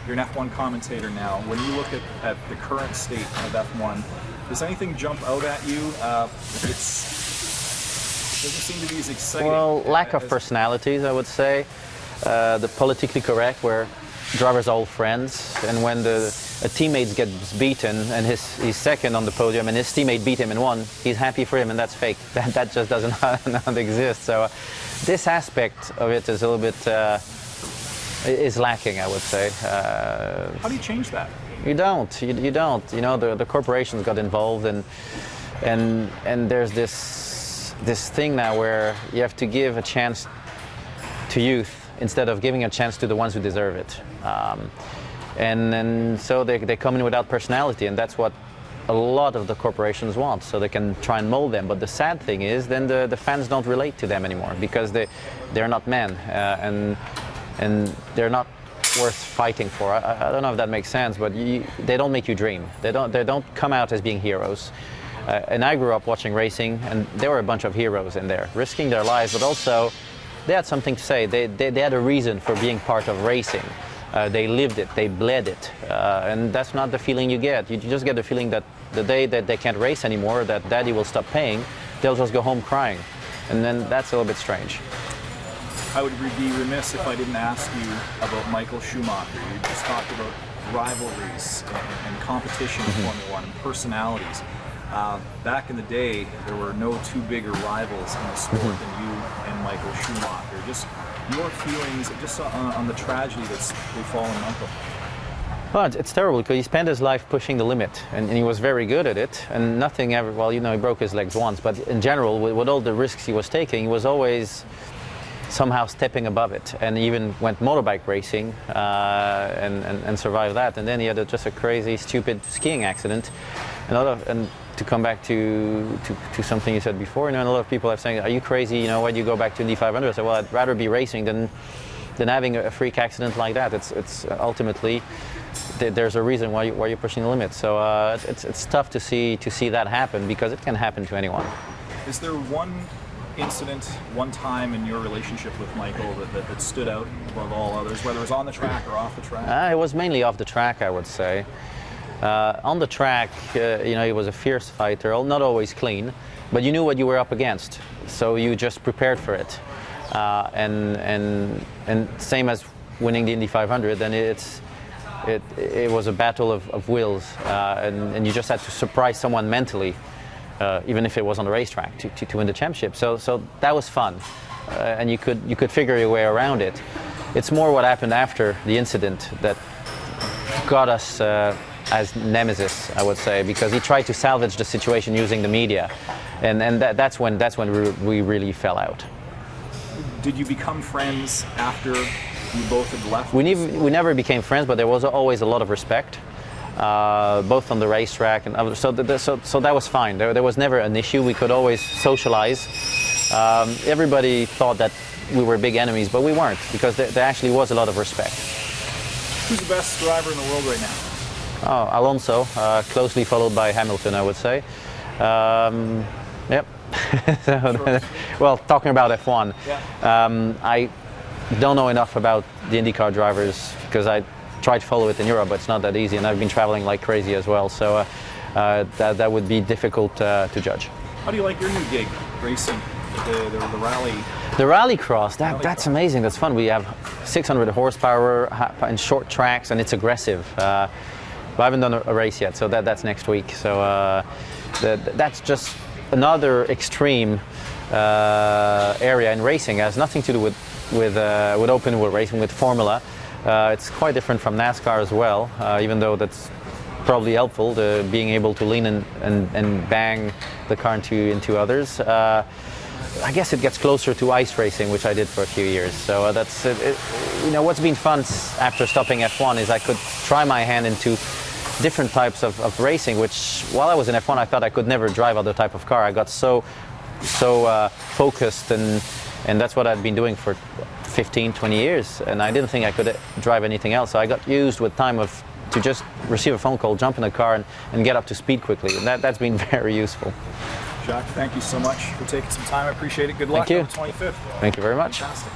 You're an F1 commentator now. When you look at the current state of F1, does anything jump out at you? It doesn't seem to be as exciting. Well, lack of personalities, I would say. The politically correct, where drivers are all friends, and when a teammate gets beaten and he's second on the podium and his teammate beat him and won, he's happy for him, and that's fake. That just doesn't not exist. So this aspect of it is a little bit is lacking, I would say. How do you change that? You don't. You don't. You know, the corporations got involved, and there's this thing now where you have to give a chance to youth instead of giving a chance to the ones who deserve it. And so they come in without personality, and that's what a lot of the corporations want, so they can try and mold them. But the sad thing is then the fans don't relate to them anymore, because they're not men, and they're not worth fighting for. I don't know if that makes sense, but they don't make you dream. They don't come out as being heroes. And I grew up watching racing, and there were a bunch of heroes in there, risking their lives, but also they had something to say. They had a reason for being part of racing. They lived it, they bled it, and that's not the feeling you get. You just get the feeling that the day that they can't race anymore, that daddy will stop paying, they'll just go home crying. And then that's a little bit strange. I would be remiss if I didn't ask you about Michael Schumacher. You just talked about rivalries and competition in Formula One and personalities. Back in the day, there were no two bigger rivals in the sport than you and Michael Schumacher. Just your feelings just on the tragedy that's befallen Michael. Well, it's terrible, because he spent his life pushing the limit, and he was very good at it, and nothing ever, well, you know, he broke his legs once, but in general, with all the risks he was taking, he was always somehow stepping above it, and even went motorbike racing and survived that. And then he had just a crazy, stupid skiing accident. And to come back to something you said before, you know, and a lot of people are saying, "Are you crazy? You know, why do you go back to Indy 500?" I said, "Well, I'd rather be racing than having a freak accident like that." It's ultimately there's a reason why you're pushing the limit. So it's tough to see that happen, because it can happen to anyone. Is there one incident, one time in your relationship with Michael that stood out above all others, whether it was on the track or off the track? It was mainly off the track, I would say. On the track, you know, he was a fierce fighter, not always clean, but you knew what you were up against, so you just prepared for it. And same as winning the Indy 500, then it was a battle of wills, and you just had to surprise someone mentally, even if it was on the racetrack, to win the championship. So that was fun, and you could figure your way around it. It's more what happened after the incident that got us as nemesis, I would say, because he tried to salvage the situation using the media, and that's when we really fell out. Did you become friends after you both had left? We never became friends, but there was always a lot of respect, both on the racetrack and other, so that was fine. There was never an issue. We could always socialize. Everybody thought that we were big enemies, but we weren't, because there actually was a lot of respect. Who's the best driver in the world right now? Oh, Alonso, closely followed by Hamilton, I would say. Yep. Sure. Well, talking about F1, yeah. I don't know enough about the IndyCar drivers, because I tried to follow it in Europe, but it's not that easy, and I've been traveling like crazy as well, so that would be difficult to judge. How do you like your new gig, racing, the rally? The rallycross, that's amazing, that's fun. We have 600 horsepower in short tracks, and it's aggressive. I haven't done a race yet, so that's next week. So that's just another extreme area in racing. It has nothing to do with open wheel racing, with Formula. It's quite different from NASCAR as well, even though that's probably helpful, being able to lean and bang the car into others. I guess it gets closer to ice racing, which I did for a few years. So that's you know, what's been fun after stopping F1 is I could try my hand into different types of racing, which while I was in F1 I thought I could never drive other type of car. I got so focused, and that's what I'd been doing for 15, 20 years, and I didn't think I could drive anything else. So I got used with time to just receive a phone call, jump in a car, and get up to speed quickly, and that's been very useful. Jacques, thank you so much for taking some time. I appreciate it. Good luck on the 25th. Thank you very much. Fantastic.